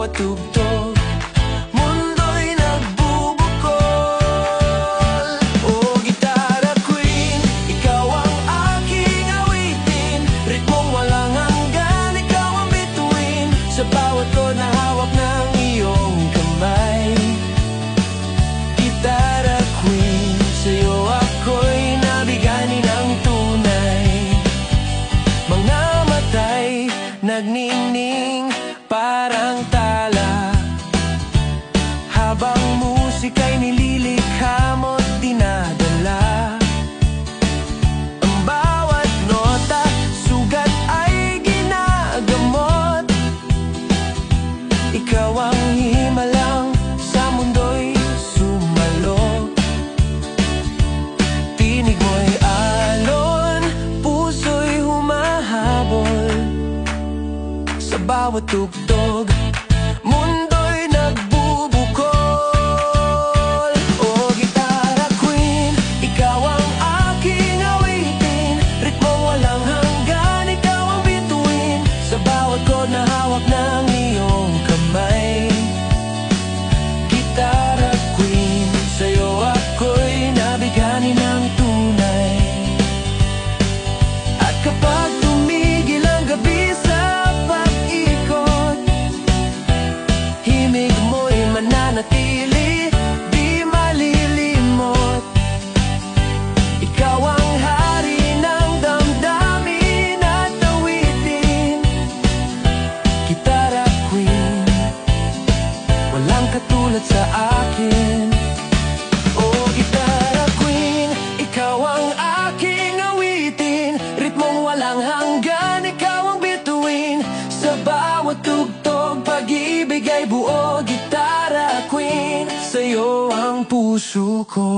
bawat tugtog, mundo'y nagbubukol. O gitara queen, ikaw ang aking awitin, ritmong walang hanggan, ikaw ang bituin, sa bawat chord na hawak ng iyong kamay. Gitara queen, sa'yo ako'y nabigani ng tunay. Mga matay nagningning parang tala, habang musika'y nililikha mo't dinadala. Ang bawat nota, sugat ay ginagamot. Ikaw ang himalang sa mundo'y sumalo. Tinig mo'y alon, puso'y humahabol, sa bawat tugtog, mundo'y nagbubukol. O gitara queen, ikaw ang aking awitin, ritmong walang hanggan, ikaw ang bituin, sa bawat chord na hawak ng iyong kamay. Gitara queen, sa'yo ako'y nabigani ng tunay. At kapag tumigil ang gabi sa pag-ikot, himig mo'y mananatili, di malilimot. Ikaw ang hari ng damdamin at awitin. Gitara queen, walang katulad sa akin. O gitara queen, ikaw ang aking awitin, ritmong walang hanggan, ikaw ang bituin, sa bawat tugtog, pag-ibig ay buo. Gitara queen, sa'yo ang puso ko.